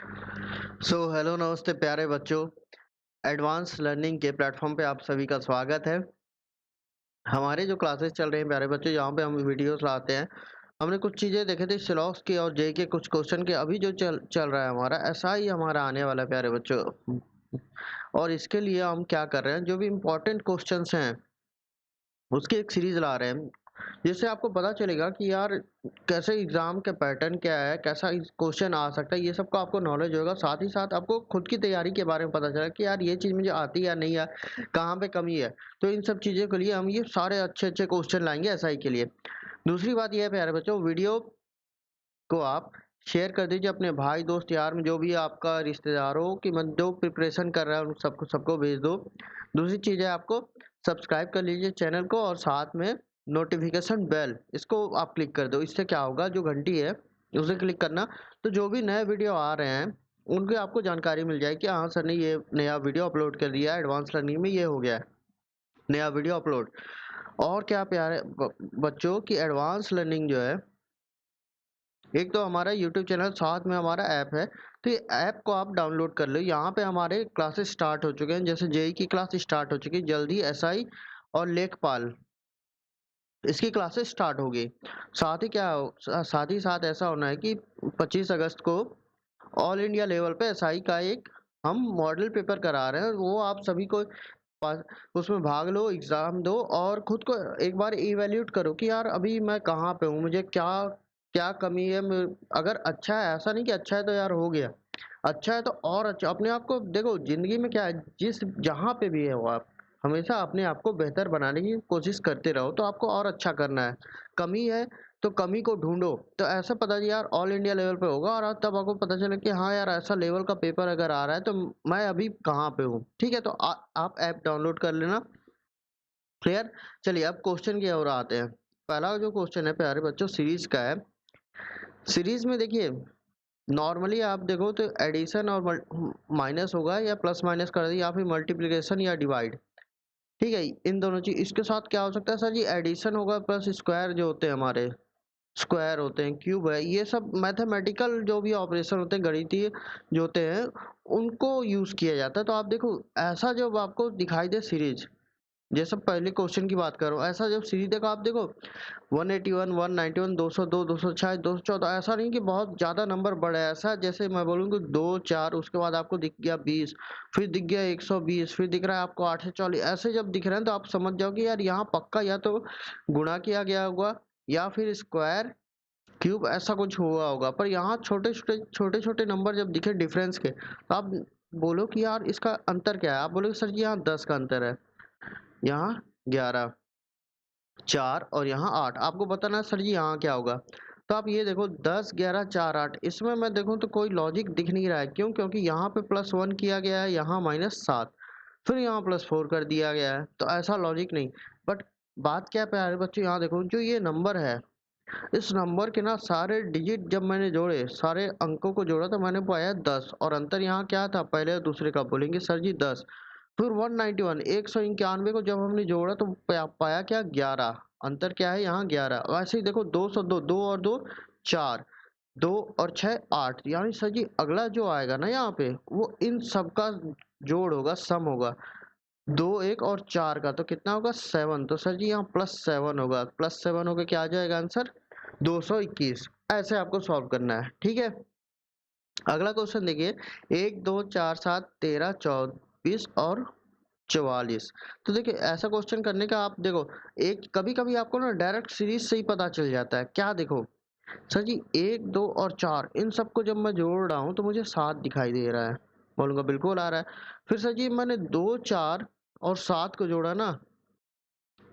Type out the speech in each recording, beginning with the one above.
Hello नमस्ते प्यारे बच्चों। एडवांस लर्निंग के प्लेटफॉर्म पे आप सभी का स्वागत है। हमारे जो क्लासेस चल रहे हैं प्यारे बच्चों, यहाँ पे हम वीडियोस लाते हैं। हमने कुछ चीज़ें देखी थी सिलॉक्स की और जे के कुछ क्वेश्चन के। अभी जो चल चल रहा है हमारा, ऐसा ही हमारा आने वाला है प्यारे बच्चों। और इसके लिए हम क्या कर रहे हैं, जो भी इम्पोर्टेंट क्वेश्चंस हैं उसकी एक सीरीज ला रहे हैं, जिससे आपको पता चलेगा कि यार कैसे एग्जाम के पैटर्न क्या है, कैसा क्वेश्चन आ सकता है, ये सब का आपको नॉलेज होगा। साथ ही साथ आपको खुद की तैयारी के बारे में पता चला कि यार ये चीज़ मुझे आती है या नहीं है, कहाँ पे कमी है। तो इन सब चीज़ों के लिए हम ये सारे अच्छे अच्छे क्वेश्चन लाएंगे एसआई के लिए। दूसरी बात यह है प्यारे बच्चों, वीडियो को आप शेयर कर दीजिए अपने भाई दोस्त यार में, जो भी आपका रिश्तेदार हो, कि मत जो प्रिपरेशन कर रहा है उन सबको सबको भेज दो। दूसरी चीज़ है, आपको सब्सक्राइब कर लीजिए चैनल को और साथ में नोटिफिकेशन बेल इसको आप क्लिक कर दो। इससे क्या होगा, जो घंटी है उसे क्लिक करना, तो जो भी नए वीडियो आ रहे हैं उनकी आपको जानकारी मिल जाएगी कि हाँ सर ने ये नया वीडियो अपलोड कर दिया है, एडवांस लर्निंग में ये हो गया है नया वीडियो अपलोड। और क्या प्यारे बच्चों की एडवांस लर्निंग जो है, एक तो हमारा यूट्यूब चैनल, साथ में हमारा ऐप है। तो ये ऐप को आप डाउनलोड कर लो। यहाँ पे हमारे क्लासेस स्टार्ट हो चुके हैं, जैसे जेई की क्लास स्टार्ट हो चुकी है, जल्दी एसआई और लेखपाल इसकी क्लासेस स्टार्ट होगी। साथ ही साथ ही साथ ऐसा होना है कि 25 अगस्त को ऑल इंडिया लेवल पे एसआई का एक हम मॉडल पेपर करा रहे हैं। वो आप सभी को उसमें भाग लो, एग्जाम दो और खुद को एक बार इवेल्यूट करो कि यार अभी मैं कहाँ पे हूँ, मुझे क्या क्या कमी है। अगर अच्छा है, ऐसा नहीं कि अच्छा है तो यार हो गया, अच्छा है तो और अच्छा। अपने आप को देखो, जिंदगी में क्या है, जिस जहाँ पे भी है वो आप हमेशा अपने आप को बेहतर बनाने की कोशिश करते रहो। तो आपको और अच्छा करना है। कमी है तो कमी को ढूंढो। तो ऐसा पता नहीं यार ऑल इंडिया लेवल पे होगा, और तब आपको पता चले कि हाँ यार ऐसा लेवल का पेपर अगर आ रहा है तो मैं अभी कहाँ पे हूँ। ठीक है, तो आप ऐप डाउनलोड कर लेना। क्लियर। चलिए अब क्वेश्चन की ओर आते हैं। पहला जो क्वेश्चन है प्यारे बच्चों, सीरीज का है। सीरीज में देखिए, नॉर्मली आप देखो तो एडिशन और माइनस होगा, या प्लस माइनस कर दी, या फिर मल्टीप्लिकेशन या डिवाइड। ठीक है, इन दोनों चीज। इसके साथ क्या हो सकता है सर जी, एडिशन होगा प्लस स्क्वायर जो होते हैं हमारे, स्क्वायर होते हैं, क्यूब है, ये सब मैथमेटिकल जो भी ऑपरेशन होते हैं, गणितीय जो होते हैं, उनको यूज किया जाता है। तो आप देखो, ऐसा जब आपको दिखाई दे सीरीज, जैसे पहले क्वेश्चन की बात करो, ऐसा जब सीरीज देखो, आप देखो 181, 191, 202, 206, 214, ऐसा नहीं कि बहुत ज्यादा नंबर बढ़े। ऐसा जैसे मैं बोलूँ कि 2 4, उसके बाद आपको दिख गया 20, फिर दिख गया 120, फिर दिख रहा है आपको 840। ऐसे जब दिख रहे हैं तो आप समझ जाओ कि यार यहाँ पक्का या तो गुणा किया गया होगा, या फिर स्क्वायर क्यूब ऐसा कुछ हुआ होगा। पर यहाँ छोटे छोटे नंबर जब दिखे डिफरेंस के, तो आप बोलो कि यार इसका अंतर क्या है। आप बोलोगे सर जी यहाँ 10 का अंतर है, यहाँ 11, 4 और यहाँ 8। आपको बताना है सर जी यहाँ क्या होगा। तो आप ये देखो 10, 11, 4, 8, इसमें मैं देखूँ तो कोई लॉजिक दिख नहीं रहा है। क्यों? क्योंकि यहाँ पे +1 किया गया है, यहाँ -7, फिर यहाँ +4 कर दिया गया है, तो ऐसा लॉजिक नहीं। बट बात क्या है प्यारे बच्चों, यहाँ देखो जो ये नंबर है, इस नंबर के ना सारे डिजिट जब मैंने जोड़े, सारे अंकों को जोड़ा, तो मैंने पाया 10। और अंतर यहाँ क्या था, पहले और दूसरे का बोलेंगे सर जी 10। फिर 191, 191 को जब हमने जोड़ा तो पाया क्या, 11। अंतर क्या है यहाँ, 11। वैसे ही देखो 202, 2 और 2 4, 2 और 6 8, यानी सर जी अगला जो आएगा ना यहाँ पे, वो इन सब का जोड़ होगा, सम होगा। 2, 1 और 4 का तो कितना होगा, 7। तो सर जी यहाँ +7 होगा। +7 होगा, क्या आ जाएगा आंसर, 221। ऐसे आपको सॉल्व करना है। ठीक है, अगला क्वेश्चन देखिए, 1 2 4 7 13 24 और 44। तो देखिए ऐसा क्वेश्चन करने का, आप देखो एक कभी कभी आपको ना डायरेक्ट सीरीज से ही पता चल जाता है। क्या देखो सर जी, 1 2 और 4, इन सबको जब मैं जोड़ रहा हूँ तो मुझे 7 दिखाई दे रहा है। बोलूंगा बिल्कुल आ रहा है। फिर सर जी मैंने 2 4 और 7 को जोड़ा ना,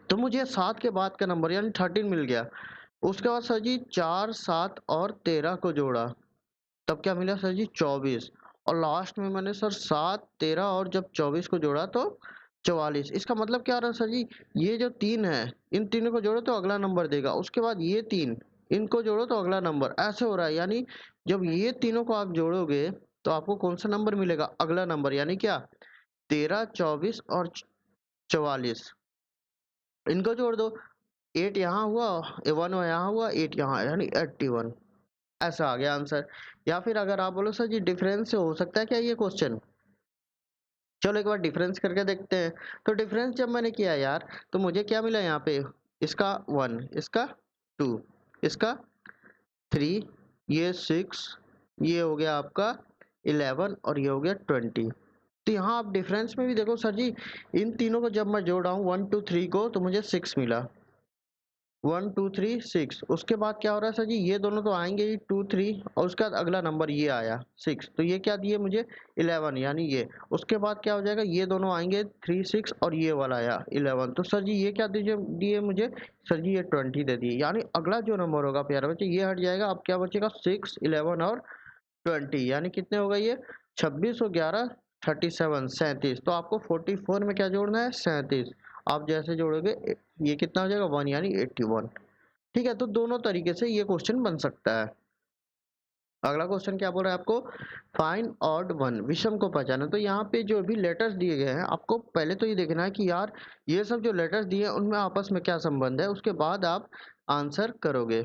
तो मुझे 7 के बाद का नंबर यानी 13 मिल गया। उसके बाद सर जी 4 7 और 13 को जोड़ा, तब क्या मिला सर जी, 24। और लास्ट में मैंने सर 7 13 और जब 24 को जोड़ा तो 44। इसका मतलब क्या आ रहा है सर जी, ये जो 3 है, इन तीनों को जोड़ो तो अगला नंबर देगा, उसके बाद ये 3, इनको जोड़ो तो अगला नंबर, ऐसे हो रहा है। यानी जब ये तीनों को आप जोड़ोगे तो आपको कौन सा नंबर मिलेगा, अगला नंबर, यानी क्या, 13 24 और 44। इनको जोड़ दो, 8 यहाँ हुआ, 1 यहाँ हुआ, 8 यहाँ, यानी 81। ऐसा आ गया आंसर। या फिर अगर आप बोलो सर जी डिफरेंस से हो सकता है क्या ये क्वेश्चन, चलो एक बार डिफरेंस करके देखते हैं। तो डिफरेंस जब मैंने किया यार, तो मुझे क्या मिला यहाँ पे, इसका 1, इसका 2, इसका 3, ये 6, ये हो गया आपका 11 और ये हो गया 20। तो यहाँ आप डिफरेंस में भी देखो सर जी, इन तीनों को जब मैं जोड़ रहा हूँ 1 2 3 को, तो मुझे 6 मिला। 1 2 3 6। उसके बाद क्या हो रहा है सर जी, ये दोनों तो आएंगे ही 2 3, और उसके बाद अगला नंबर ये आया 6, तो ये क्या दिए मुझे 11 यानी ये। उसके बाद क्या हो जाएगा, ये दोनों आएंगे 3 6 और ये वाला आया 11, तो सर जी ये क्या दीजिए दिए मुझे, सर जी ये 20 दे दिए। यानी अगला जो नंबर होगा प्यारे बच्चे ये हट जाएगा, अब क्या बचेगा 6 11 और 20, यानी कितने होगा ये 26 और 11 37 37। तो आपको 44 में क्या जोड़ना है 37, आप जैसे जोड़ोगे ये कितना हो जाएगा 1 यानी 81। ठीक है, तो दोनों तरीके से ये क्वेश्चन बन सकता है। अगला क्वेश्चन क्या बोल रहा है आपको, फाइंड ऑड वन, विषम को पहचानो। तो यहाँ पे जो भी लेटर्स दिए गए हैं आपको पहले तो ये देखना है कि यार ये सब जो लेटर्स दिए हैं उनमें आपस में क्या संबंध है, उसके बाद आप आंसर करोगे।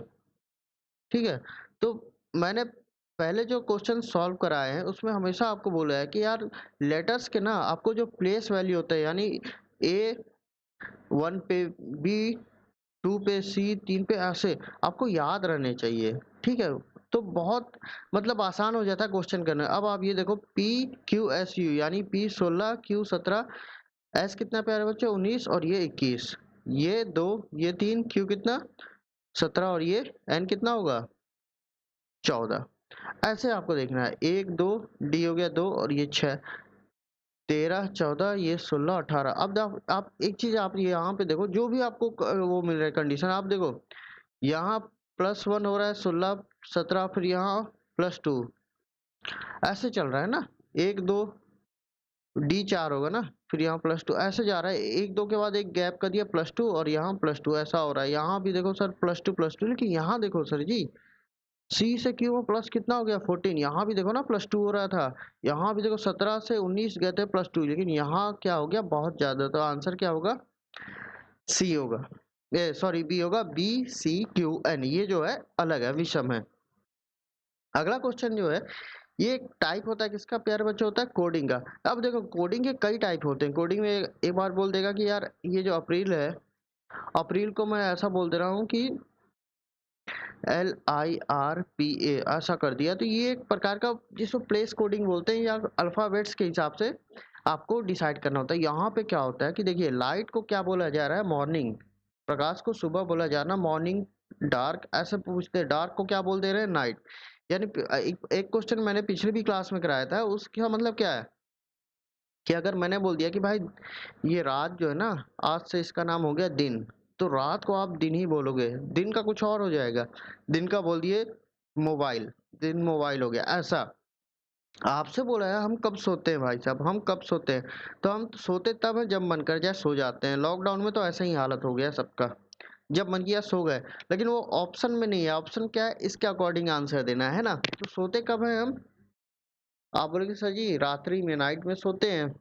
ठीक है, तो मैंने पहले जो क्वेश्चन सॉल्व कराए हैं उसमें हमेशा आपको बोला है कि यार लेटर्स के ना आपको जो प्लेस वैल्यू होता है, यानी ए 1 पे, बी 2 पे, सी 3 पे, ऐसे आपको याद रहने चाहिए। ठीक है, तो बहुत मतलब आसान हो जाता है क्वेश्चन करना। अब आप ये देखो पी क्यू एस यू, यानी पी 16 क्यू 17, एस कितना प्यारे बच्चे 19 और ये 21, ये 2 ये 3, क्यू कितना 17 और ये एन कितना होगा 14। ऐसे आपको देखना है 1 2, डी हो गया 2 और ये 6, 13 14, ये 16 18। अब आप एक चीज आप ये यहाँ पे देखो, जो भी आपको वो मिल रहा है कंडीशन, आप देखो यहाँ +1 हो रहा है 16 17, फिर यहाँ +2, ऐसे चल रहा है ना, 1 2 डी 4 होगा ना, फिर यहाँ +2, ऐसे जा रहा है, 1 2 के बाद एक गैप कर दिया +2 और यहाँ +2, ऐसा हो रहा है। यहाँ भी देखो सर +2, लेकिन यहाँ देखो सर जी सी से क्यू में प्लस कितना हो गया 14, यहाँ भी देखो ना +2 हो रहा था, यहाँ भी देखो 17 से 19 गए थे +2, लेकिन यहाँ क्या हो गया बहुत ज्यादा। तो आंसर क्या होगा सी होगा, सॉरी बी होगा, बी सी क्यू एन, ये जो है अलग है, विषम है। अगला क्वेश्चन जो है ये एक टाइप होता है किसका प्यारे बच्चे, होता है कोडिंग का। अब देखो कोडिंग के कई टाइप होते हैं। कोडिंग में एक बार बोल देगा कि यार ये जो अप्रैल है, अप्रैल को मैं ऐसा बोल दे रहा हूँ कि LIRPA, ऐसा कर दिया, तो ये एक प्रकार का जिसको प्लेस कोडिंग बोलते हैं, या अल्फाबेट्स के हिसाब से आपको डिसाइड करना होता है। यहाँ पे क्या होता है कि देखिए लाइट को क्या बोला जा रहा है मॉर्निंग, प्रकाश को सुबह बोला जा रहा है मॉर्निंग, डार्क ऐसे पूछते हैं, डार्क को क्या बोल दे रहे हैं नाइट। यानी एक क्वेश्चन मैंने पिछली भी क्लास में कराया था, उसका मतलब क्या है कि अगर मैंने बोल दिया कि भाई ये रात जो है ना, आज से इसका नाम हो गया दिन, तो रात को आप दिन ही बोलोगे, दिन का कुछ और हो जाएगा, दिन का बोल दिए मोबाइल, दिन मोबाइल हो गया। ऐसा आपसे बोला है हम कब सोते हैं भाई साहब, हम कब सोते हैं, तो हम सोते तब है जब मन कर जाए सो जाते हैं। लॉकडाउन में तो ऐसा ही हालत हो गया सबका, जब मन किया सो गए। लेकिन वो ऑप्शन में नहीं है, ऑप्शन क्या है इसके अकॉर्डिंग आंसर देना है ना। तो सोते कब है हम, आप बोलोगे सर जी रात्रि में, नाइट में सोते हैं।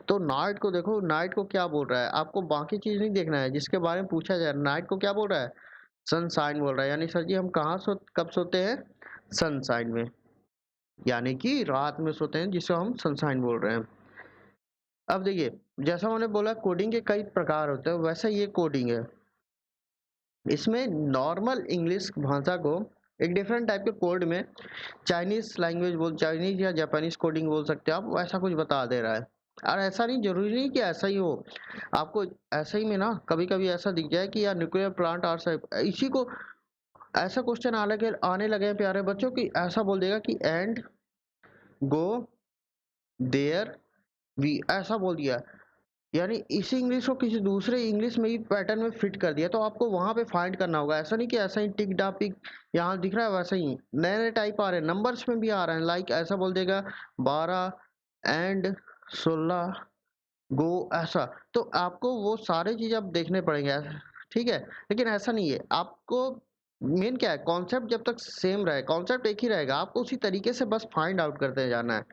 तो नाइट को देखो, नाइट को क्या बोल रहा है, आपको बाकी चीज नहीं देखना है जिसके बारे में पूछा जाए। नाइट को क्या बोल रहा है सनशाइन बोल रहा है, यानी सर जी हम कहाँ कब सोते हैं सनशाइन में, यानी कि रात में सोते हैं, जिसे हम सनशाइन बोल रहे हैं। अब देखिए जैसा मैंने बोला कोडिंग के कई प्रकार होते हैं, वैसा ये कोडिंग है। इसमें नॉर्मल इंग्लिश भाषा को एक डिफरेंट टाइप के कोड में, चाइनीज लैंग्वेज बोल, चाइनीज या जापानीज कोडिंग बोल सकते हैं आप, वैसा कुछ बता दे रहा है। और ऐसा नहीं जरूरी नहीं कि ऐसा ही हो, आपको ऐसा ही में ना कभी कभी ऐसा दिख जाए कि यार न्यूक्लियर प्लांट आर साइड, इसी को ऐसा क्वेश्चन आने लगे हैं प्यारे बच्चों की, ऐसा बोल देगा कि एंड गो देयर वी, ऐसा बोल दिया, यानी इसी इंग्लिश को किसी दूसरे इंग्लिश में ही पैटर्न में फिट कर दिया, तो आपको वहां पे फाइंड करना होगा। ऐसा नहीं कि ऐसा ही टिक डापिक यहाँ दिख रहा है वैसा ही, नए नए टाइप आ रहे हैं, नंबर्स में भी आ रहे हैं। लाइक ऐसा बोल देगा 12 एंड 16 गो, ऐसा। तो आपको वो सारे चीज अब देखने पड़ेंगे, ठीक है। लेकिन ऐसा नहीं है, आपको मेन क्या है कॉन्सेप्ट जब तक सेम रहे, कॉन्सेप्ट एक ही रहेगा, आपको उसी तरीके से बस फाइंड आउट करते जाना है।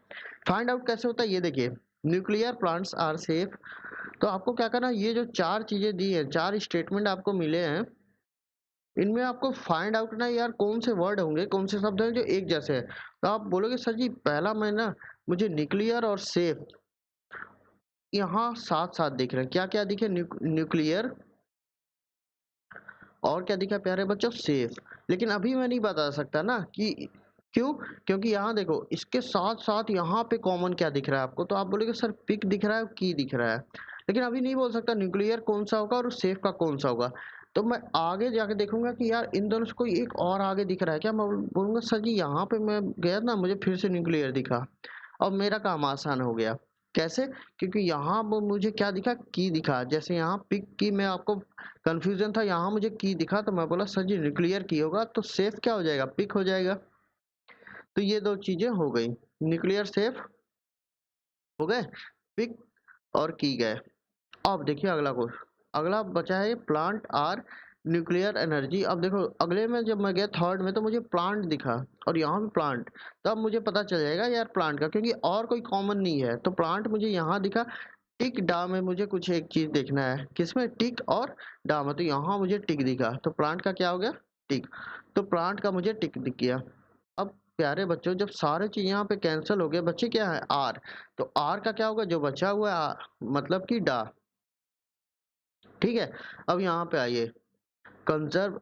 फाइंड आउट कैसे होता है ये देखिए, न्यूक्लियर प्लांट्स आर सेफ। तो आपको क्या करना है, ये जो चार चीजें दी है, चार स्टेटमेंट आपको मिले हैं, इनमें आपको फाइंड आउट करना है यार कौन से वर्ड होंगे, कौन से शब्द हैं जो एक जैसे हैं। तो आप बोलोगे सर जी पहला में ना मुझे न्यूक्लियर और सेफ यहाँ साथ साथ दिख रहे हैं। क्या क्या दिखे? न्यूक्लियर और क्या दिखा प्यारे बच्चों? सेफ। लेकिन अभी मैं नहीं बता सकता ना कि क्यों, क्योंकि यहाँ देखो इसके साथ साथ यहाँ पे कॉमन क्या दिख रहा है आपको, तो आप बोलोगे सर पिक दिख रहा है, की दिख रहा है, लेकिन अभी नहीं बोल सकता न्यूक्लियर कौन सा होगा और सेफ का कौन सा होगा। तो मैं आगे जाके देखूंगा कि यार इन दोनों से कोई एक और आगे दिख रहा है क्या, मैं बोलूंगा सर जी यहाँ पे मैं गया ना मुझे फिर से न्यूक्लियर दिखा, और मेरा काम आसान हो गया। कैसे? क्योंकि यहाँ वो मुझे क्या दिखा? की दिखा। जैसे यहाँ पिक की में आपको कंफ्यूजन था, यहाँ मुझे की दिखा तो मैं बोला सर जी न्यूक्लियर की होगा, तो सेफ क्या हो जाएगा? पिक हो जाएगा। तो ये दो चीजें हो गई, न्यूक्लियर सेफ हो गए, पिक और की गए। अब देखिए अगला क्वेश्चन, अगला बचा है प्लांट आर न्यूक्लियर एनर्जी। अब देखो अगले में जब मैं गया थर्ड में तो मुझे प्लांट दिखा और यहाँ भी प्लांट, तो अब मुझे पता चल जाएगा यार प्लांट का, क्योंकि और कोई कॉमन नहीं है। तो प्लांट मुझे यहाँ दिखा, टिक डा में मुझे कुछ एक चीज देखना है, किसमें? टिक और डा में। तो यहाँ मुझे टिक दिखा, तो प्लांट का क्या हो गया? टिक। तो प्लांट का मुझे टिक दिख गया। अब प्यारे बच्चों जब सारे चीज यहाँ पे कैंसिल हो गए, बच्चे क्या है? आर। तो आर का क्या होगा? जो बचा हुआ है मतलब कि डा। ठीक है, अब यहाँ पे आइए, conserve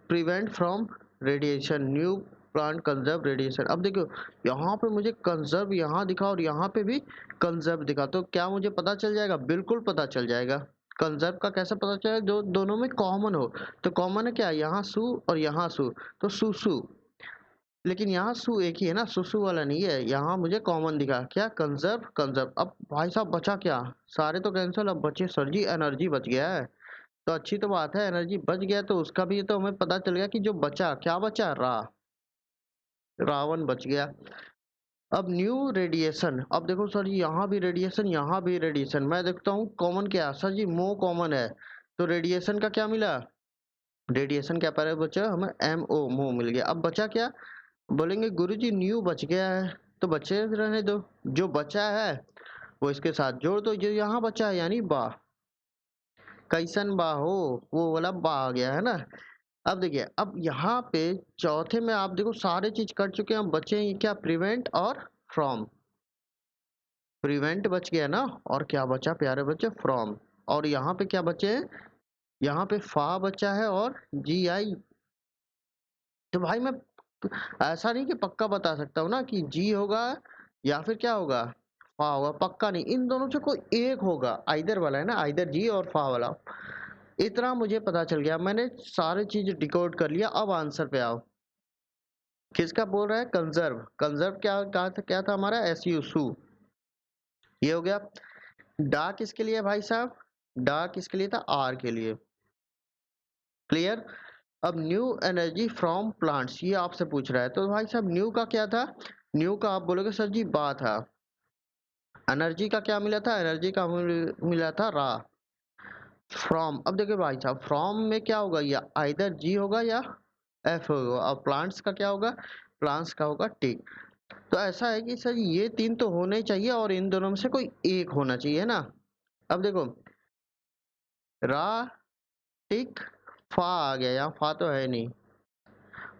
prevent from radiation, new plant conserve radiation. अब देखो यहाँ पे मुझे कंजर्व यहाँ दिखा और यहाँ पे भी कंजर्व दिखा, तो क्या मुझे पता चल जाएगा? बिल्कुल पता चल जाएगा। कंजर्व का कैसे पता चलेगा? जो दोनों में कॉमन हो। तो कॉमन है क्या? यहाँ सु और यहाँ सु, तो सुसु। लेकिन यहाँ सु एक ही है ना, सुसु वाला नहीं है। यहाँ मुझे कॉमन दिखा, क्या? Conserve conserve. अब भाई साहब बचा क्या? सारे तो कैंसिल, अब बचे सर जी एनर्जी बच गया है। तो अच्छी तो बात है, एनर्जी बच गया तो उसका भी तो हमें पता चल गया कि जो बचा, क्या बचा? रावण बच गया। अब न्यू रेडिएशन। अब देखो सर जी यहाँ भी रेडिएशन, यहाँ भी रेडिएशन। मैं देखता हूँ कॉमन क्या? सर जी मो कॉमन है, तो रेडिएशन का क्या मिला? रेडिएशन क्या पाया बचा हमें? एम ओ, मो मिल गया। अब बचा क्या? बोलेंगे गुरुजी न्यू बच गया है, तो बचे रहने दो, जो बचा है वो इसके साथ जोड़ दो, जो यहाँ बचा है यानी बा। कैसन बा हो, वो वाला बा आ गया है ना। अब देखिए अब यहाँ पे चौथे में आप देखो सारे चीज कर चुके हैं, अब बचे हैं क्या? प्रिवेंट और फ्रॉम। प्रिवेंट बच गया ना, और क्या बचा प्यारे बच्चे? फ्रॉम। और यहाँ पे क्या बचे हैं? यहाँ पे फा बचा है और जी आई। तो भाई मैं ऐसा नहीं कि पक्का बता सकता हूँ ना कि जी होगा या फिर क्या होगा? फा होगा, पक्का नहीं। इन दोनों से कोई एक होगा, आइदर वाला है ना, आइदर जी और फा वाला। इतना मुझे पता चल गया, मैंने सारी चीज डिकोड कर लिया। अब आंसर पे आओ, किसका बोल रहा है? कंजर्व। कंजर्व क्या कहा था? क्या था हमारा? एस यू सू, ये हो गया। डा किसके लिए भाई साहब? डा किसके लिए था? आर के लिए। क्लियर? अब न्यू एनर्जी फ्रॉम प्लांट्स, ये आपसे पूछ रहा है, तो भाई साहब न्यू का क्या था? न्यू का आप बोलोगे सर जी बा था। एनर्जी का क्या मिला था? एनर्जी का मिला था रा। फ्रॉम, अब देखिए भाई साहब फ्रॉम में क्या होगा? या आइदर जी होगा या एफ होगा। और प्लांट्स का क्या होगा? प्लांट्स का होगा टिक। तो ऐसा है कि सर ये तीन तो होने चाहिए और इन दोनों में से कोई एक होना चाहिए ना। अब देखो रा, टिक, फा आ गया, यहाँ फा तो है नहीं,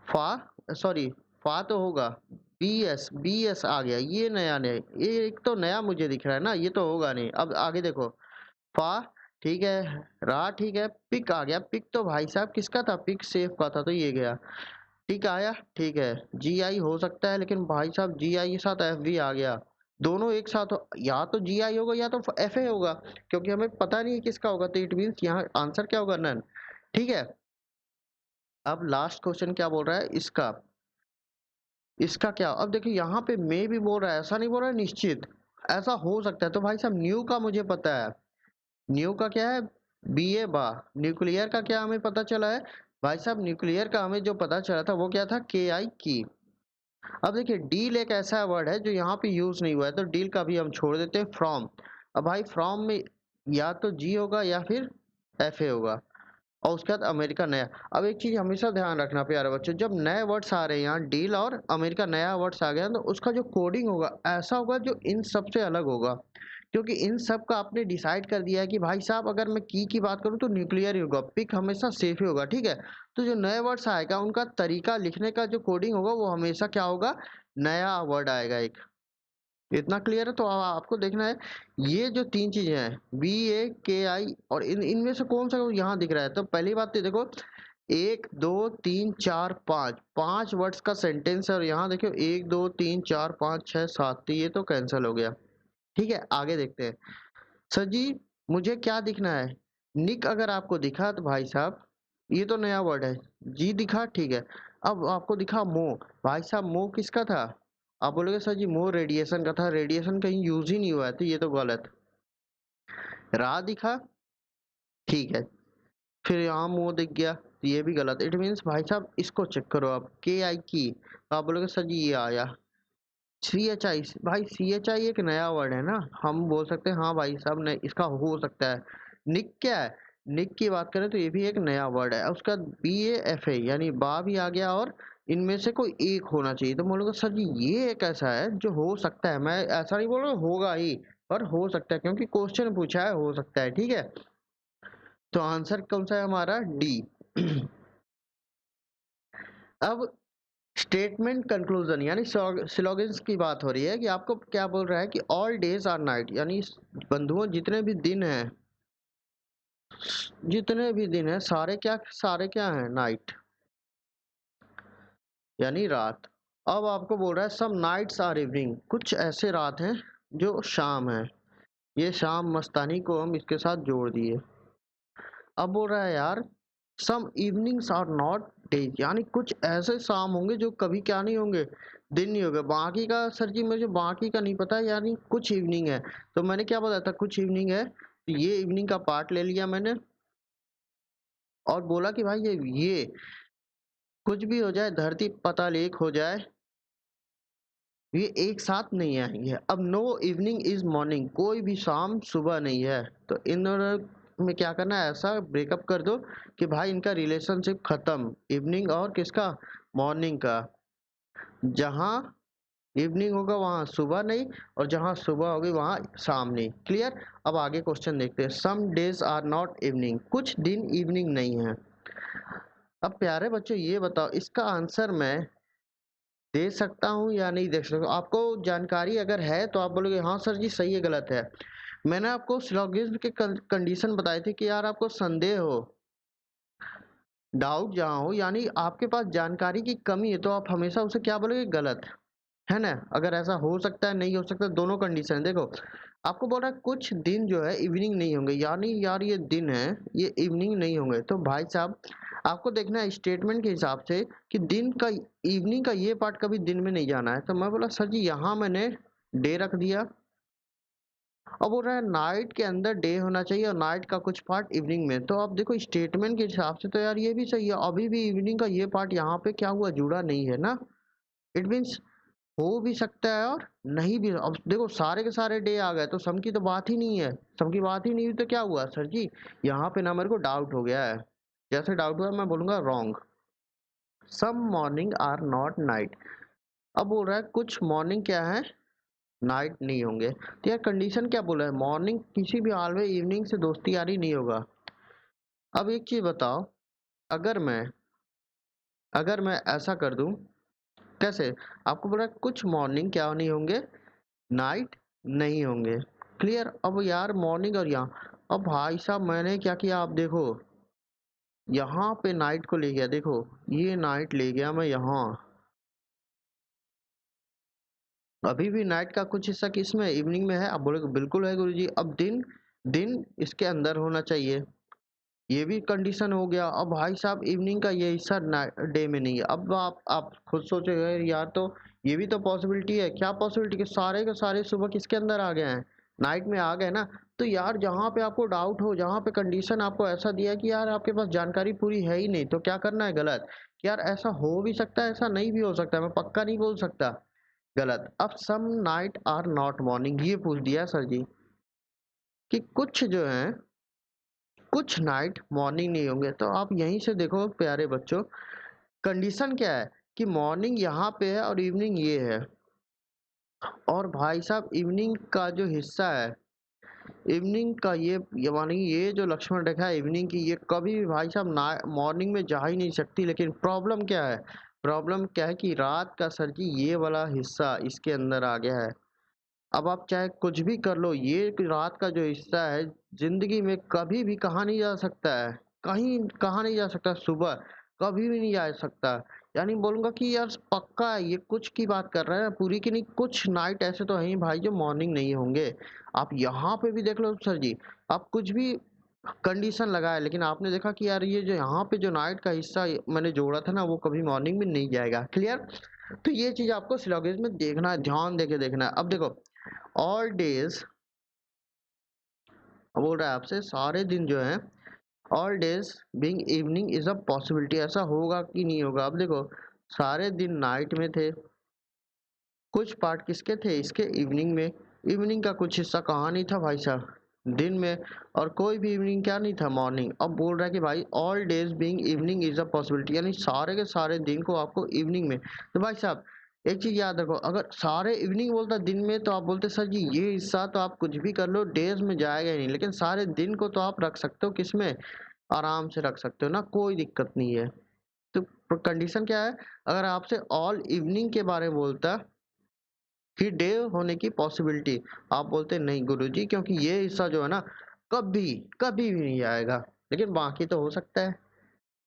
फा सॉरी फा तो होगा, बी एस, बी एस आ गया, ये नया नहीं, ये एक तो नया मुझे दिख रहा है ना, ये तो होगा नहीं। अब आगे देखो फा ठीक है, रा ठीक है, पिक आ गया। पिक तो भाई साहब किसका था? पिक सेफ का था, तो ये गया। टिक आया, ठीक है। जी आई हो सकता है, लेकिन भाई साहब जी आई के साथ एफ भी आ गया। दोनों एक साथ हो, या तो जी आई होगा या तो एफ ए होगा, क्योंकि हमें पता नहीं है किसका होगा, तो इट मीन्स यहाँ आंसर क्या होगा? नन। ठीक है। अब लास्ट क्वेश्चन क्या बोल रहा है इसका? इसका क्या? अब देखिए यहाँ पे मे भी बोल रहा है, ऐसा नहीं बोल रहा है निश्चित, ऐसा हो सकता है। तो भाई साहब न्यू का मुझे पता है, न्यू का क्या है? बी ए बा। न्यूक्लियर का क्या हमें पता चला है? भाई साहब न्यूक्लियर का हमें जो पता चला था वो क्या था? के आई की। अब देखिए डील एक ऐसा वर्ड है जो यहाँ पे यूज नहीं हुआ है, तो डील का भी हम छोड़ देते हैं। फ्रॉम, अब भाई फ्रॉम में या तो जी होगा या फिर एफ ए होगा, और उसके बाद अमेरिका नया। अब एक चीज हमेशा ध्यान रखना प्यारे बच्चों, जब नए वर्ड्स आ रहे हैं यहाँ डील और अमेरिका नया वर्ड्स आ गया, तो उसका जो कोडिंग होगा ऐसा होगा जो इन सबसे अलग होगा। क्योंकि इन सब का आपने डिसाइड कर दिया है कि भाई साहब अगर मैं की बात करूं तो न्यूक्लियर ही होगा, पिक हमेशा सेफ ही होगा, ठीक है। तो जो नए वर्ड्स आएगा उनका तरीका लिखने का जो कोडिंग होगा वो हमेशा क्या होगा, नया वर्ड आएगा एक। इतना क्लियर है। तो आपको देखना है ये जो तीन चीजें हैं BAKI और इनमें से कौन सा यहाँ दिख रहा है। तो पहली बात तो देखो 1 2 3 4 5 5 वर्ड्स का सेंटेंस है और यहाँ देखो 1 2 3 4 5 6 7, तो ये तो कैंसिल हो गया। ठीक है, आगे देखते हैं। सर जी मुझे क्या दिखना है, निक अगर आपको दिखा तो भाई साहब ये तो नया वर्ड है, जी दिखा ठीक है। अब आपको दिखा मो, भाई साहब मो किसका था, आप बोलोगे सर जी मो रेडिएशन का था, रेडिएशन कहीं यूज ही नहीं हुआ है, तो ये तो गलत। रा दिखा ठीक है, फिर यहाँ मो दिख गया तो ये भी गलत। इट मीन्स भाई साहब इसको चेक करो आप, KI की, तो आप बोलोगे सर जी ये आया। CHI, भाई CHI एक नया वर्ड है ना, हम बोल सकते हैं हाँ भाई साहब ने इसका हो सकता है। निक क्या है, निक की बात करें तो ये भी एक नया वर्ड है। उसका BAFA यानी बा भी आ गया और इनमें से कोई एक होना चाहिए। तो बोलोगे सर जी ये एक ऐसा है जो हो सकता है, मैं ऐसा नहीं बोल रहा हूँ होगा ही, पर हो सकता है क्योंकि क्वेश्चन पूछा है, हो सकता है, ठीक है। तो आंसर कौन सा है हमारा, डी। अब स्टेटमेंट कंक्लूजन यानी स्लोगन्स की बात हो रही है कि आपको क्या बोल रहा है कि ऑल डेज आर नाइट, यानी बंधुओं जितने भी दिन हैं, जितने भी दिन हैं सारे क्या हैं, नाइट यानी रात। अब आपको बोल रहा है सम नाइट्स आर इवनिंग, कुछ ऐसे रात हैं जो शाम है, ये शाम मस्तानी को हम इसके साथ जोड़ दिए। अब बोल रहा है यार सम इवनिंग्स आर नॉट डेज, यानी कुछ ऐसे शाम होंगे जो कभी क्या नहीं होंगे, दिन नहीं होगा। बाकी का सर जी मुझे बाकी का नहीं पता, यानी कुछ इवनिंग है, तो मैंने क्या बताया था कुछ इवनिंग है, तो ये इवनिंग का पार्ट ले लिया मैंने और बोला कि भाई ये कुछ भी हो जाए, धरती पताल एक हो जाए, ये एक साथ नहीं आएंगे। अब नो इवनिंग इज मॉर्निंग, कोई भी शाम सुबह नहीं है, तो इन दोनों में क्या करना है, ऐसा ब्रेकअप कर दो कि भाई इनका रिलेशनशिप खत्म, इवनिंग और किसका, मॉर्निंग का। जहाँ इवनिंग होगा वहाँ सुबह नहीं, और जहाँ सुबह होगी वहाँ शाम नहीं। क्लियर। अब आगे क्वेश्चन देखते हैं। Some days are not evening, कुछ दिन इवनिंग नहीं है। अब प्यारे बच्चों ये बताओ इसका आंसर मैं दे सकता हूँ या नहीं दे सकता हूँ। आपको जानकारी अगर है तो आप बोलोगे हाँ सर जी सही है गलत है। मैंने आपको सिलोगिज्म के कंडीशन बताए थे कि यार आपको संदेह हो, डाउट जहाँ हो, यानी आपके पास जानकारी की कमी है, तो आप हमेशा उसे क्या बोलोगे, गलत, है ना। अगर ऐसा हो सकता है नहीं हो सकता, दोनों कंडीशन है। देखो आपको बोल रहा है कुछ दिन जो है इवनिंग नहीं होंगे, यानी यार ये दिन है ये इवनिंग नहीं होंगे, तो भाई साहब आपको देखना है स्टेटमेंट के हिसाब से कि दिन का, इवनिंग का ये पार्ट कभी दिन में नहीं जाना है। तो मैं बोला सर जी यहाँ मैंने डे रख दिया। अब बोल रहा है नाइट के अंदर डे होना चाहिए और नाइट का कुछ पार्ट इवनिंग में, तो अब देखो स्टेटमेंट के हिसाब से तो यार ये भी सही है, अभी भी इवनिंग का ये पार्ट यहाँ पे क्या हुआ, जुड़ा नहीं है ना। इट मीन्स हो भी सकता है और नहीं भी। अब देखो सारे के सारे डे आ गए तो सम की तो बात ही नहीं है, सम की बात ही नहीं हुई तो क्या हुआ सर जी, यहाँ पे ना मेरे को डाउट हो गया है। जैसे डाउट हुआ मैं बोलूंगा wrong. Some morning are not night, अब बोल रहा है कुछ मॉर्निंग क्या है, नाइट नहीं होंगे। तो यार कंडीशन क्या बोला है, मॉर्निंग किसी भी हाल में इवनिंग से दोस्ती यारी नहीं होगा। अब एक चीज बताओ, अगर मैं अगर मैं ऐसा कर दूं, कैसे, आपको बोला कुछ मॉर्निंग क्या नहीं होंगे, नाइट नहीं होंगे। क्लियर। अब यार मॉर्निंग और यहाँ, अब भाई साहब मैंने क्या किया, आप देखो यहाँ पे नाइट को ले गया, देखो ये नाइट ले गया मैं यहाँ, अभी भी नाइट का कुछ हिस्सा किस में, इवनिंग में है। अब बोले बिल्कुल है गुरुजी। अब दिन, दिन इसके अंदर होना चाहिए, ये भी कंडीशन हो गया। अब भाई साहब इवनिंग का ये हिस्सा डे में नहीं है। अब आप खुद सोचोगे यार, तो ये भी तो पॉसिबिलिटी है, क्या पॉसिबिलिटी के सारे के सारे सुबह किसके अंदर आ गए हैं, नाइट में आ गए ना। तो यार जहाँ पे आपको डाउट हो, जहाँ पे कंडीशन आपको ऐसा दिया है कि यार आपके पास जानकारी पूरी है ही नहीं, तो क्या करना है, गलत। कि यार ऐसा हो भी सकता है ऐसा नहीं भी हो सकता है, मैं पक्का नहीं बोल सकता, गलत। अब सम नाइट आर नॉट मॉर्निंग ये पूछ दिया सर जी कि कुछ जो है, कुछ नाइट मॉर्निंग नहीं होंगे। तो आप यहीं से देखो प्यारे बच्चों, कंडीशन क्या है कि मॉर्निंग यहाँ पे है और इवनिंग ये है, और भाई साहब इवनिंग का जो हिस्सा है इवनिंग का ये मानिए ये जो लक्ष्मण रेखा है इवनिंग की, ये कभी भी भाई साहब ना मॉर्निंग में जा ही नहीं सकती। लेकिन प्रॉब्लम क्या है, प्रॉब्लम क्या है कि रात का सर जी ये वाला हिस्सा इसके अंदर आ गया है। अब आप चाहे कुछ भी कर लो, ये रात का जो हिस्सा है जिंदगी में कभी भी कहाँ नहीं जा सकता है, कहीं कहाँ नहीं जा सकता, सुबह कभी भी नहीं जा सकता। यानी बोलूंगा कि यार पक्का है, ये कुछ की बात कर रहे हैं, पूरी की नहीं, कुछ नाइट ऐसे तो हैं भाई जो मॉर्निंग नहीं होंगे। आप यहाँ पे भी देख लो सर जी, आप कुछ भी कंडीशन लगाए लेकिन आपने देखा कि यार ये जो यहाँ पे जो नाइट का हिस्सा मैंने जोड़ा था ना वो कभी मॉर्निंग में नहीं जाएगा। क्लियर? तो ये चीज आपको सिलोगिज्म में देखना है, ध्यान देके देखना है। अब देखो ऑल डेज बोल रहा है आपसे, सारे दिन जो है all days being evening is a possibility, ऐसा होगा कि नहीं होगा। अब देखो सारे दिन नाइट में थे, कुछ पार्ट किसके थे, इसके इवनिंग में, इवनिंग का कुछ हिस्सा कहाँ नहीं था भाई साहब, दिन में, और कोई भी इवनिंग क्या नहीं था, मॉर्निंग। अब बोल रहा है कि भाई all days being evening is a possibility, यानी सारे के सारे दिन को आपको इवनिंग में। तो भाई साहब एक चीज याद रखो, अगर सारे इवनिंग बोलता दिन में तो आप बोलते सर जी ये हिस्सा तो आप कुछ भी कर लो डेज में जाएगा ही नहीं, लेकिन सारे दिन को तो आप रख सकते हो किसमें, आराम से रख सकते हो ना, कोई दिक्कत नहीं है। तो कंडीशन क्या है, अगर आपसे ऑल इवनिंग के बारे में बोलता कि डे होने की पॉसिबिलिटी, आप बोलते नहीं गुरुजी क्योंकि ये हिस्सा जो है ना कभी कभी भी नहीं आएगा, लेकिन बाकी तो हो सकता है।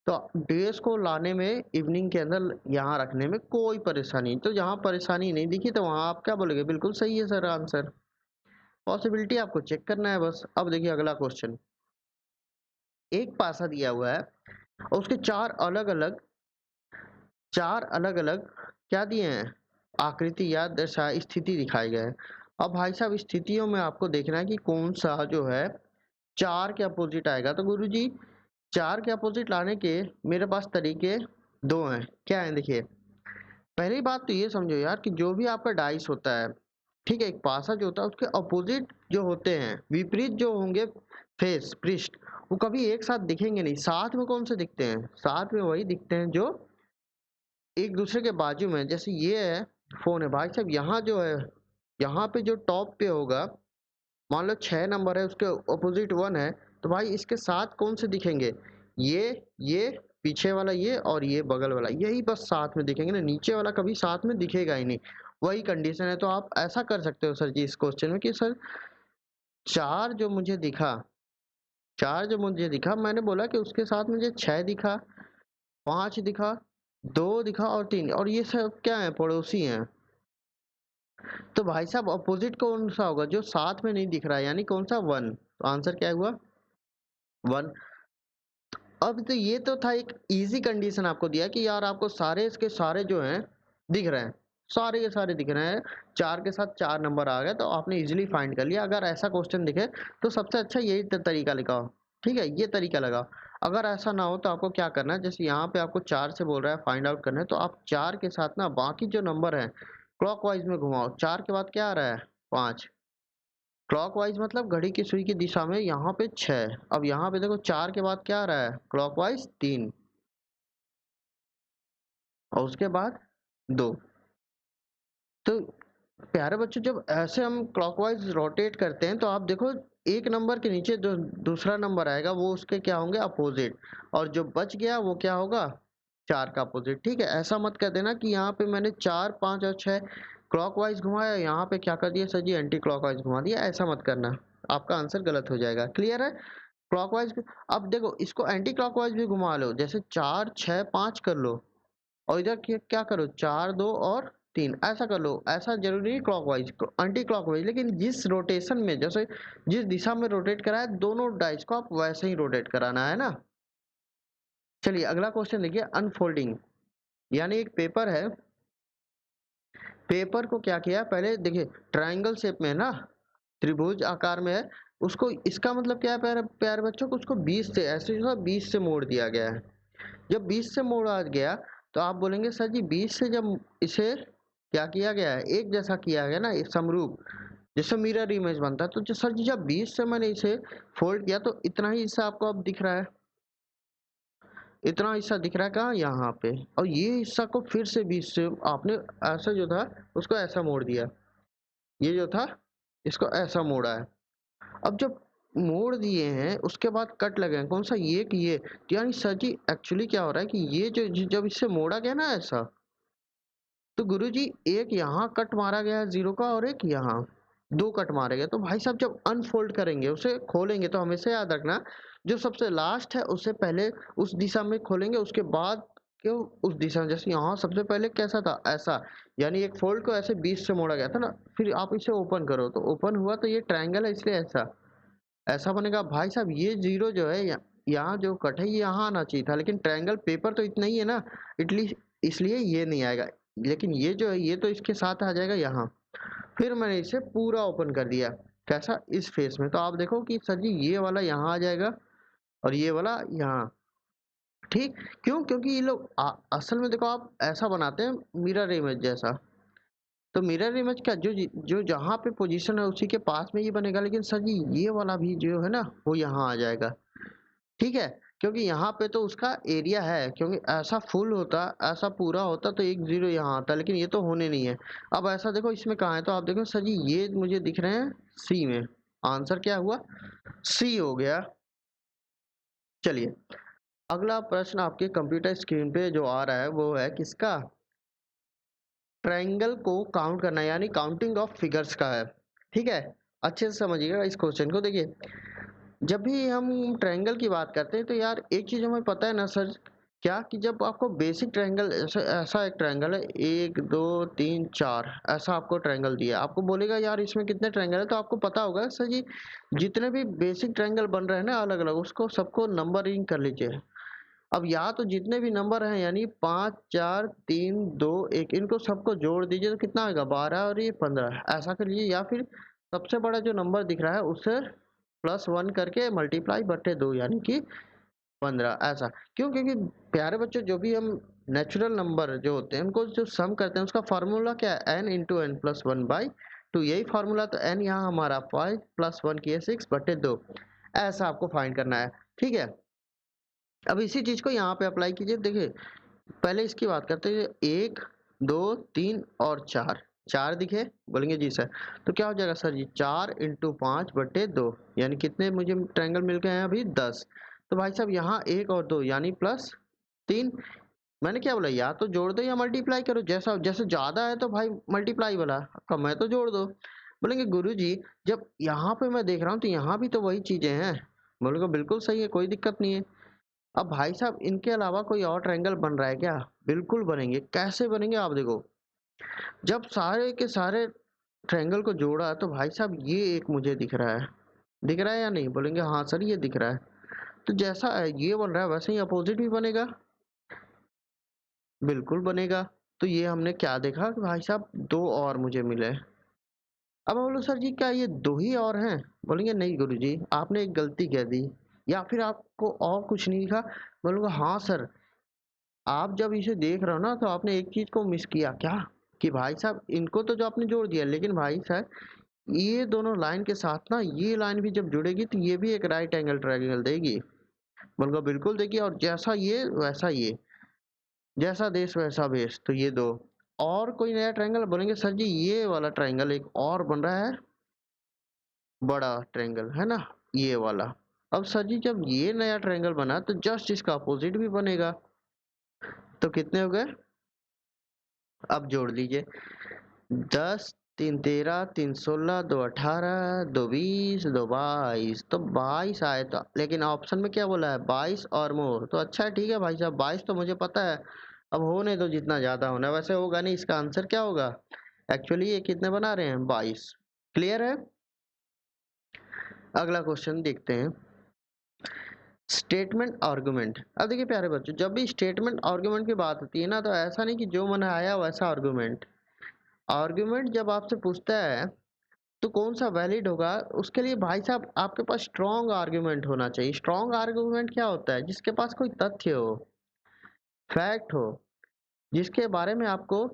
तो डेज को लाने में इवनिंग के अंदर यहाँ रखने में कोई परेशानी नहीं। तो जहाँ परेशानी नहीं दिखी तो वहाँ आप क्या बोलोगे, बिल्कुल सही है सर आंसर, पॉसिबिलिटी आपको चेक करना है बस। अब देखिए अगला क्वेश्चन, एक पासा दिया हुआ है और उसके चार अलग अलग क्या दिए हैं, आकृति या दशा स्थिति दिखाई गए हैं। अब भाई साहब स्थितियों में आपको देखना है कि कौन सा जो है चार के अपोजिट आएगा। तो गुरुजी चार के अपोजिट लाने के मेरे पास तरीके दो हैं, क्या है देखिए। पहली बात तो ये समझो यार कि जो भी आपका डाइस होता है, ठीक है, एक पासा जो होता है उसके अपोजिट जो होते हैं, विपरीत जो होंगे फेस पृष्ठ, वो कभी एक साथ दिखेंगे नहीं। साथ में कौन से दिखते हैं, साथ में वही दिखते हैं जो एक दूसरे के बाजू में। जैसे ये है फोन है भाई साहब, यहाँ जो है यहाँ पे जो टॉप पे होगा, मान लो 6 नंबर है उसके अपोजिट 1 है, तो भाई इसके साथ कौन से दिखेंगे, ये पीछे वाला ये और ये बगल वाला, यही बस साथ में दिखेंगे ना, नीचे वाला कभी साथ में दिखेगा ही नहीं। वही कंडीशन है। तो आप ऐसा कर सकते हो सर जी इस क्वेश्चन में कि सर चार जो मुझे दिखा चार जो मुझे दिखा मैंने बोला कि उसके साथ मुझे 6 दिखा, 5 दिखा, 2 दिखा और 3, और ये सब क्या है, पड़ोसी हैं। तो भाई साहब अपोजिट कौन सा होगा, जो साथ में नहीं दिख रहा है, यानी कौन सा, 1। तो आंसर क्या हुआ, 1। अब तो ये तो था एक इजी कंडीशन आपको दिया कि यार आपको सारे इसके सारे जो हैं दिख रहे हैं, सारे के सारे दिख रहे हैं, चार के साथ 4 नंबर आ गए तो आपने इजीली फाइंड कर लिया। अगर ऐसा क्वेश्चन दिखे तो सबसे अच्छा यही तरीका लगाओ, ठीक है, ये तरीका लगाओ। अगर ऐसा ना हो तो आपको क्या करना है, जैसे यहाँ पे आपको 4 से बोल रहा है फाइंड आउट करना है, तो आप 4 के साथ ना बाकी जो नंबर है क्लॉकवाइज में घुमाओ। 4 के बाद क्या आ रहा है, 5, क्लॉकवाइज मतलब घड़ी की सुई की दिशा में, यहाँ पे 6। अब यहाँ पे देखो 4 के बाद क्या आ रहा है, क्लॉकवाइज 3, और उसके बाद 2। तो प्यारे बच्चों जब ऐसे हम क्लॉकवाइज रोटेट करते हैं तो आप देखो एक नंबर के नीचे जो दूसरा नंबर आएगा वो उसके क्या होंगे, अपोजिट, और जो बच गया वो क्या होगा, 4 का अपोजिट। ठीक है, ऐसा मत कर देना कि यहाँ पे मैंने 4, 5 और 6 क्लॉकवाइज घुमाया, यहाँ पे क्या कर दिया सर जी, एंटी क्लॉकवाइज घुमा दिया। ऐसा मत करना, आपका आंसर गलत हो जाएगा। क्लियर है, क्लॉकवाइज। अब देखो इसको एंटी क्लॉकवाइज भी घुमा लो, जैसे 4, 6, 5 कर लो, और इधर क्या करो, 4, 2 और 3, ऐसा कर लो। ऐसा जरूरी नहीं क्लॉकवाइज, एंटी क्लॉकवाइज, लेकिन जिस रोटेशन में, जैसे जिस दिशा में रोटेट करा है दोनों डाइस को आप वैसे ही रोटेट कराना है ना। चलिए अगला क्वेश्चन देखिए, अनफोल्डिंग, यानी एक पेपर है, पेपर को क्या किया पहले देखिए, ट्रायंगल शेप में है ना, त्रिभुज आकार में है, उसको, इसका मतलब क्या है प्यारे प्यारे बच्चों को, उसको 20 से ऐसे जो है 20 से मोड़ दिया गया है। जब 20 से मोड़ा गया तो आप बोलेंगे सर जी 20 से जब इसे क्या किया गया है, एक जैसा किया गया ना, एक समरूप, जैसे मिरर इमेज बनता है, तो सर जी जब 20 से मैंने इसे फोल्ड किया तो इतना ही हिस्सा आपको अब दिख रहा है, इतना हिस्सा दिख रहा है कहाँ, यहाँ पे। और ये हिस्सा को फिर से 20 से आपने ऐसा जो था उसको ऐसा मोड़ दिया, ये जो था इसको ऐसा मोड़ा है। अब जब मोड़ दिए हैं उसके बाद कट लगे हैं, कौन सा, ये कि ये, तो यानी सर जी एक्चुअली क्या हो रहा है कि ये जो जब इससे मोड़ा गया ना ऐसा, तो गुरुजी एक यहाँ कट मारा गया है 0 का और एक यहाँ, 2 कट मारे गए। तो भाई साहब जब अनफोल्ड करेंगे, उसे खोलेंगे, तो हमेशा याद रखना जो सबसे लास्ट है उससे पहले उस दिशा में खोलेंगे, उसके बाद क्यों उस दिशा में। जैसे यहाँ सबसे पहले कैसा था, ऐसा, यानी एक फोल्ड को ऐसे 20 से मोड़ा गया था ना, फिर आप इसे ओपन करो तो ओपन हुआ, तो ये ट्रायंगल है इसलिए ऐसा ऐसा बनेगा। भाई साहब ये 0 जो है यहाँ जो कट है ये यहाँ आना चाहिए था, लेकिन ट्रायंगल पेपर तो इतना ही है ना, इसलिए ये नहीं आएगा, लेकिन ये जो है ये तो इसके साथ आ जाएगा यहाँ। फिर मैंने इसे पूरा ओपन कर दिया, कैसा, इस फेस में, तो आप देखो कि सर जी ये वाला यहाँ आ जाएगा और ये वाला यहाँ, ठीक। क्यों, क्योंकि ये लोग असल में देखो आप ऐसा बनाते हैं मिरर इमेज जैसा, तो मिरर इमेज का जो जहाँ पे पोजीशन है उसी के पास में ये बनेगा, लेकिन सर जी ये वाला भी जो है ना वो यहाँ आ जाएगा, ठीक है। क्योंकि यहाँ पे तो उसका एरिया है, क्योंकि ऐसा फुल होता, ऐसा पूरा होता तो एक 0 यहाँ आता, लेकिन ये तो होने नहीं है। अब ऐसा देखो इसमें कहाँ है, तो आप देखो सर जी ये मुझे दिख रहे हैं सी में, आंसर क्या हुआ, सी हो गया। चलिए अगला प्रश्न आपके कंप्यूटर स्क्रीन पे जो आ रहा है वो है किसका, ट्रायंगल को काउंट करना, यानी काउंटिंग ऑफ फिगर्स का है, ठीक है। अच्छे से समझिएगा इस क्वेश्चन को। देखिए जब भी हम ट्रायंगल की बात करते हैं तो यार एक चीज हमें पता है ना सर, क्या, कि जब आपको बेसिक ट्रायंगल ऐसा एक ट्रायंगल है, 1 2 3 4 ऐसा आपको ट्रायंगल दिया, आपको बोलेगा यार इसमें कितने ट्रायंगल है, तो आपको पता होगा सर जी जितने भी बेसिक ट्रायंगल बन रहे हैं ना अलग अलग, उसको सबको नंबरिंग कर लीजिए। अब या तो जितने भी नंबर हैं यानी 5 4 3 2 1 इनको सबको जोड़ दीजिए तो कितना आएगा 12 और ये 15, ऐसा कर लीजिए। या फिर सबसे बड़ा जो नंबर दिख रहा है उससे +1 करके मल्टीप्लाई बटे 2 यानी कि 15, ऐसा। क्यों, क्योंकि प्यारे बच्चों जो भी हम नेचुरल नंबर जो होते हैं उनको जो सम करते हैं उसका फार्मूला क्या है, n इंटू एन प्लस 1/2, यही फार्मूला। तो n यहाँ हमारा 5 + 1 की है 6 बटे 2, ऐसा आपको फाइंड करना है, ठीक है। अब इसी चीज को यहाँ पे अप्लाई कीजिए। देखिए पहले इसकी बात करते हैं, 1 2 3 और 4, 4 दिखे, बोलेंगे जी सर, तो क्या हो जाएगा सर जी 4 इंटू 5 बटे 2, यानी कितने मुझे ट्रायंगल मिल गए हैं अभी 10। तो भाई साहब यहाँ 1 और 2 यानी +3, मैंने क्या बोला, या तो जोड़ दो या मल्टीप्लाई करो, जैसा जैसे ज्यादा है तो भाई मल्टीप्लाई वाला, कम है तो जोड़ दो। बोलेंगे गुरुजी जब यहाँ पे मैं देख रहा हूँ तो यहाँ भी तो वही चीजें हैं, बोलेगा बिल्कुल सही है, कोई दिक्कत नहीं है। अब भाई साहब इनके अलावा कोई और ट्रायंगल बन रहा है क्या, बिल्कुल बनेंगे। कैसे बनेंगे आप देखो, जब सारे के सारे ट्रायंगल को जोड़ा तो भाई साहब ये एक मुझे दिख रहा है, दिख रहा है या नहीं, बोलेंगे हाँ सर ये दिख रहा है। तो जैसा ये बन रहा है वैसे ही अपोजिट भी बनेगा, बिल्कुल बनेगा। तो ये हमने क्या देखा कि भाई साहब 2 और मुझे मिले। अब बोलो सर जी क्या ये 2 ही और हैं, बोलेंगे नहीं गुरुजी आपने एक गलती कह दी, या फिर आपको और कुछ नहीं दिखा। बोलूँगा हाँ सर, आप जब इसे देख रहे हो ना तो आपने एक चीज को मिस किया, क्या, कि भाई साहब इनको तो जो आपने जोड़ दिया, लेकिन भाई साहब ये दोनों लाइन के साथ ना ये लाइन भी जब जुड़ेगी तो ये भी एक राइट एंगल ट्रायंगल देगी। बोलूँगा बिल्कुल देखिए, और जैसा ये वैसा ये, जैसा देश वैसा भेष, तो ये दो। और कोई नया ट्रायंगल, बोलेंगे सर जी ये वाला ट्रायंगल एक और बन रहा है, बड़ा ट्रायंगल है ना, ये वाला। अब सर जी जब ये नया ट्रायंगल बना तो जस्ट इसका अपोजिट भी बनेगा, तो कितने हो गए, अब जोड़ लीजिए, 10 3 13 3 16 2 18 2 20 2 22, तो 22 आए तो, लेकिन ऑप्शन में क्या बोला है 22 और मोर, तो अच्छा है ठीक है भाई साहब 22 तो मुझे पता है, अब होने दो जितना ज्यादा होना है, वैसे होगा नहीं, इसका आंसर क्या होगा, एक्चुअली ये कितने बना रहे हैं 22, क्लियर है। अगला क्वेश्चन देखते हैं, स्टेटमेंट आर्गुमेंट। अब देखिए प्यारे बच्चों जब भी स्टेटमेंट आर्गुमेंट की बात होती है ना तो ऐसा नहीं कि जो मन आया वैसा आर्गुमेंट, आर्गुमेंट जब आपसे पूछता है तो कौन सा वैलिड होगा, उसके लिए भाई साहब आपके पास स्ट्रॉन्ग आर्गुमेंट होना चाहिए। स्ट्रॉन्ग आर्गुमेंट क्या होता है, जिसके पास कोई तथ्य हो, फैक्ट हो, जिसके बारे में आपको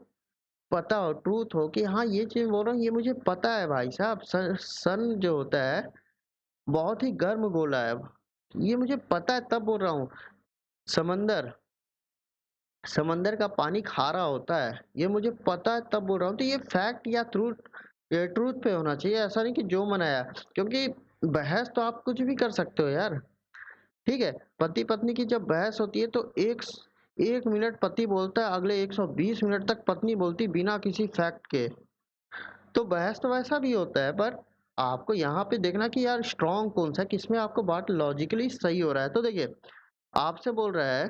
पता हो, ट्रूथ हो, कि हाँ ये चीज बोल रहा हूँ ये मुझे पता है भाई साहब, सन जो होता है बहुत ही गर्म गोला है, ये मुझे पता है तब बोल रहा हूँ। समंदर, समंदर का पानी खारा होता है, ये मुझे पता है तब बोल रहा हूँ। तो ये फैक्ट या ट्रूथ, ट्रूथ पे होना चाहिए, ऐसा नहीं कि जो मनाया। क्योंकि बहस तो आप कुछ भी कर सकते हो यार, ठीक है। पति पत्नी की जब बहस होती है तो एक मिनट पति बोलता है, अगले 120 मिनट तक पत्नी बोलती बिना किसी फैक्ट के। तो बहस तो वैसा भी होता है, पर आपको यहाँ पे देखना कि यार स्ट्रॉन्ग कौन सा है, किसमें आपको बात लॉजिकली सही हो रहा है। तो देखिए, आपसे बोल रहा है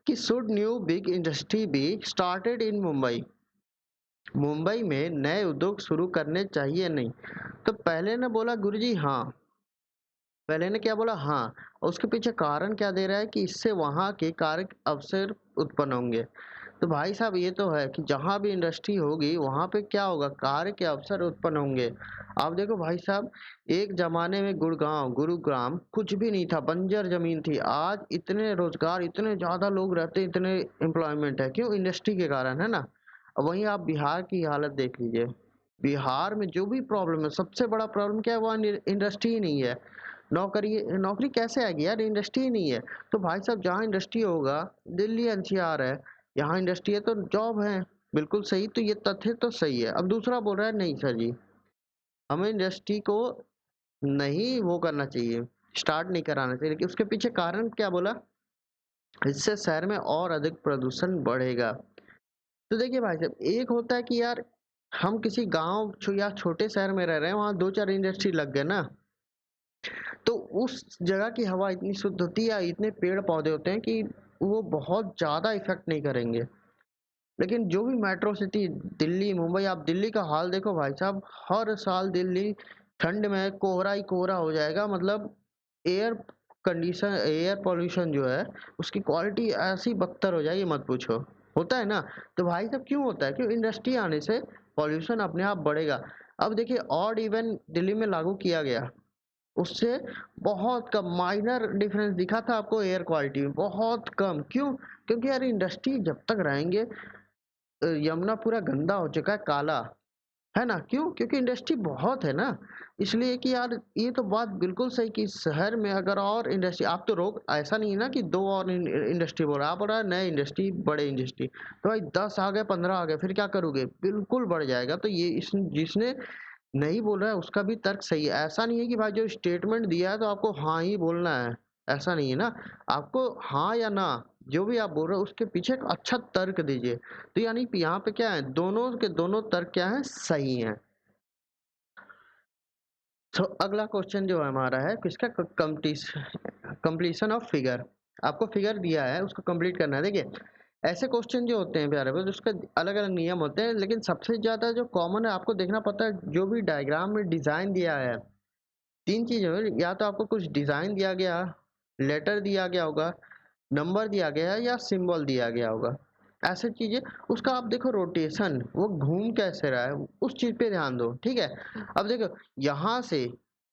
कि should new big industry be started in Mumbai, Mumbai में नए उद्योग शुरू करने चाहिए नहीं। तो पहले ने बोला गुरुजी हाँ, पहले ने क्या बोला हाँ, और उसके पीछे कारण क्या दे रहा है कि इससे वहाँ के कार्य अवसर उत्पन्न होंगे। तो भाई साहब ये तो है कि जहाँ भी इंडस्ट्री होगी वहाँ पे क्या होगा, कार्य के अवसर उत्पन्न होंगे। आप देखो भाई साहब, एक जमाने में गुड़गांव गुरुग्राम कुछ भी नहीं था, बंजर जमीन थी। आज इतने रोजगार, इतने ज्यादा लोग रहते, इतने एम्प्लॉयमेंट है, क्यों? इंडस्ट्री के कारण, है ना। अब वहीं आप बिहार की हालत देख लीजिए, बिहार में जो भी प्रॉब्लम है, सबसे बड़ा प्रॉब्लम क्या है, वहाँ इंडस्ट्री ही नहीं है। नौकरी नौकरी कैसे आएगी यार, इंडस्ट्री ही नहीं है। तो भाई साहब जहाँ इंडस्ट्री होगा, दिल्ली एनसीआर है, यहाँ इंडस्ट्री है तो जॉब है। बिल्कुल सही, तो ये तथ्य तो सही है। अब दूसरा बोल रहा है नहीं सर जी, हमें इंडस्ट्री को नहीं वो करना चाहिए, स्टार्ट नहीं कराना चाहिए। लेकिन उसके पीछे कारण क्या बोला, इससे शहर में और अधिक प्रदूषण बढ़ेगा। तो देखिए भाई साहब, एक होता है कि यार हम किसी गांव या छोटे शहर में रह रहे हैं, वहाँ 2-4 इंडस्ट्री लग गए ना, तो उस जगह की हवा इतनी शुद्ध होती है या इतने पेड़ पौधे होते हैं कि वो बहुत ज़्यादा इफेक्ट नहीं करेंगे। लेकिन जो भी मेट्रो सिटी, दिल्ली मुंबई, आप दिल्ली का हाल देखो भाई साहब, हर साल दिल्ली ठंड में कोहरा ही कोहरा हो जाएगा। मतलब एयर कंडीशन, एयर पोल्यूशन जो है उसकी क्वालिटी ऐसी बदतर हो जाएगी, मत पूछो। होता है ना। तो भाई साहब क्यों होता है, क्यों? इंडस्ट्री आने से पॉल्यूशन अपने आप बढ़ेगा। अब देखिए, ऑड इवन दिल्ली में लागू किया गया, उससे बहुत कम माइनर डिफरेंस दिखा था आपको एयर क्वालिटी में, बहुत कम। क्यों? क्योंकि यार इंडस्ट्री जब तक रहेंगे, यमुना पूरा गंदा हो चुका है, काला, है ना। क्यों? क्योंकि इंडस्ट्री बहुत है ना। इसलिए कि यार ये तो बात बिल्कुल सही कि शहर में अगर और इंडस्ट्री, आप तो रोक, ऐसा नहीं है ना कि दो और इंडस्ट्री बोल रहा है, आप बोल रहा है नए इंडस्ट्री, बड़े इंडस्ट्री। तो भाई 10 आ गए, 15 आ गए, फिर क्या करोगे? बिल्कुल बढ़ जाएगा। तो ये इस जिसने नहीं बोल रहा है उसका भी तर्क सही है। ऐसा नहीं है कि भाई जो स्टेटमेंट दिया है तो आपको हाँ ही बोलना है, ऐसा नहीं है ना। आपको हाँ या ना, जो भी आप बोल रहे हो उसके पीछे एक अच्छा तर्क दीजिए। तो यानी कि यहाँ पे क्या है, दोनों के दोनों तर्क क्या है, सही है। तो अगला क्वेश्चन जो हमारा है किसका, कंप्लीशन ऑफ फिगर। आपको फिगर दिया है, उसको कंप्लीट करना है। देखिए, ऐसे क्वेश्चन जो होते हैं प्यारे बच्चों, उसके अलग अलग नियम होते हैं, लेकिन सबसे ज्यादा जो कॉमन है आपको देखना पड़ता है, जो भी डायग्राम में डिजाइन दिया है, तीन चीजें हैं, या तो आपको कुछ डिजाइन दिया गया, लेटर दिया गया होगा, नंबर दिया गया है, या सिंबल दिया गया होगा। ऐसे चीजें, उसका आप देखो रोटेशन, वो घूम कैसे रहा है, उस चीज पे ध्यान दो, ठीक है। अब देखो, यहाँ से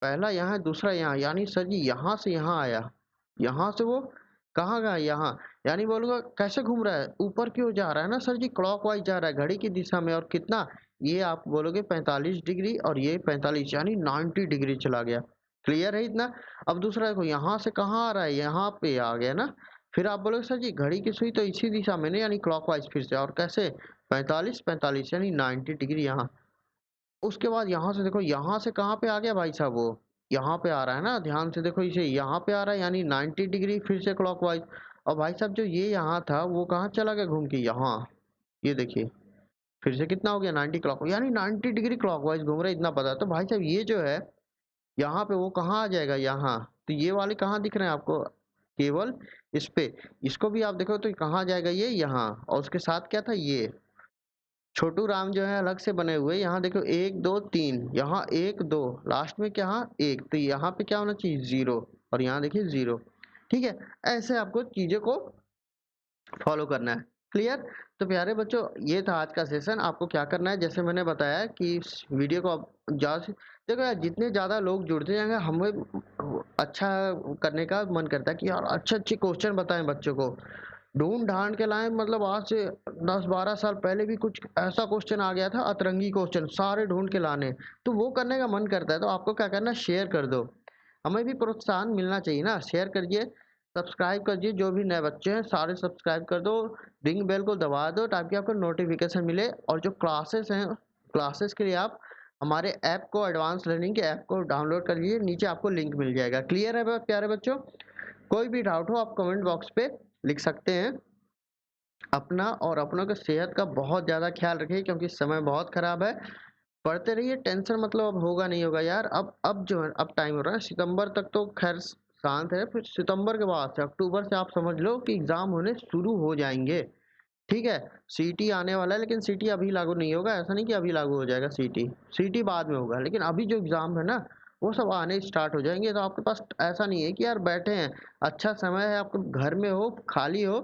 पहला यहाँ, दूसरा यहाँ, यानी सर जी यहाँ से यहाँ आया, यहाँ से वो कहाँ गया, यहाँ। यानी बोलूंगा कैसे घूम रहा है, ऊपर क्यों जा रहा है ना सर जी, क्लॉकवाइज जा रहा है घड़ी की दिशा में। और कितना, ये आप बोलोगे 45 डिग्री, और ये 45, यानी 90 डिग्री चला गया। क्लियर है इतना। अब दूसरा देखो, यहाँ से कहाँ आ रहा है, यहाँ पे आ गया ना। फिर आप बोलोगे सर जी घड़ी की सुई तो इसी दिशा में नहीं, यानी क्लॉकवाइज फिर से, और कैसे, 45 45, यानी 90 डिग्री यहाँ। उसके बाद यहाँ से देखो, यहाँ से कहाँ पे आ गया भाई साहब, वो यहाँ पे आ रहा है ना, ध्यान से देखो, इसे यहाँ पे आ रहा है, यानी 90 डिग्री फिर से क्लॉकवाइज। और भाई साहब जो ये यहाँ था वो कहाँ चला गया घूम के, यहाँ। ये देखिए, फिर से कितना हो गया, 90 क्लॉक, यानी 90 डिग्री क्लॉकवाइज घूम रहा है, इतना पता है। तो भाई साहब ये जो है, यहाँ पे वो कहाँ आ जाएगा, यहाँ। तो ये वाले कहाँ दिख रहे हैं आपको, केवल इस पे। इसको भी आप देखो तो कहाँ जाएगा, ये यहाँ। और उसके साथ क्या था, ये छोटू राम जो है अलग से बने हुए, यहाँ देखो 1 2 3, यहाँ 1 2, लास्ट में क्या, एक, तो यहाँ पे क्या होना चाहिए, 0, और यहाँ देखिए 0। ठीक है, ऐसे आपको चीजों को फॉलो करना है। क्लियर? तो प्यारे बच्चों, ये था आज का सेशन। आपको क्या करना है, जैसे मैंने बताया कि इस वीडियो को आप ज्यादा से देखो यार, जितने ज्यादा लोग जुड़ते जाएंगे हमें अच्छा करने का मन करता है कि यार अच्छे अच्छे क्वेश्चन बताएं बच्चों को, ढूंढ ढांड के लाएं। मतलब आज से 10-12 साल पहले भी कुछ ऐसा क्वेश्चन आ गया था, अतरंगी क्वेश्चन सारे ढूंढ के लाने, तो वो करने का मन करता है। तो आपको क्या करना है, शेयर कर दो, हमें भी प्रोत्साहन मिलना चाहिए ना। शेयर करिए, सब्सक्राइब करिए, जो भी नए बच्चे हैं सारे सब्सक्राइब कर दो, रिंग बेल को दबा दो ताकि आपको नोटिफिकेशन मिले। और जो क्लासेस हैं, क्लासेस के लिए आप हमारे ऐप को, एडवांस लर्निंग के ऐप को डाउनलोड कर लीजिए, नीचे आपको लिंक मिल जाएगा। क्लियर है प्यारे बच्चों? कोई भी डाउट हो आप कमेंट बॉक्स पे लिख सकते हैं। अपना और अपनों के सेहत का बहुत ज़्यादा ख्याल रखिए, क्योंकि समय बहुत ख़राब है। पढ़ते रहिए, टेंशन मतलब अब होगा नहीं होगा यार। अब जो है, अब टाइम हो रहा है सितंबर तक तो खैर शांत है, फिर सितंबर के बाद से अक्टूबर से आप समझ लो कि एग्ज़ाम होने शुरू हो जाएंगे। ठीक है, सीटी आने वाला है, लेकिन सीटी अभी लागू नहीं होगा। ऐसा नहीं कि अभी लागू हो जाएगा सीटी, सीटी बाद में होगा, लेकिन अभी जो एग्ज़ाम है ना वो सब आने स्टार्ट हो जाएंगे। तो आपके पास ऐसा नहीं है कि यार बैठे हैं, अच्छा समय है, आपको घर में हो, खाली हो,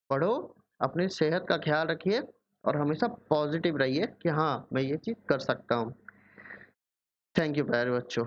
पढ़ो, अपनी सेहत का ख्याल रखिए और हमेशा पॉजिटिव रहिए कि हाँ मैं ये चीज़ कर सकता हूँ। थैंक यू प्यारे बच्चों।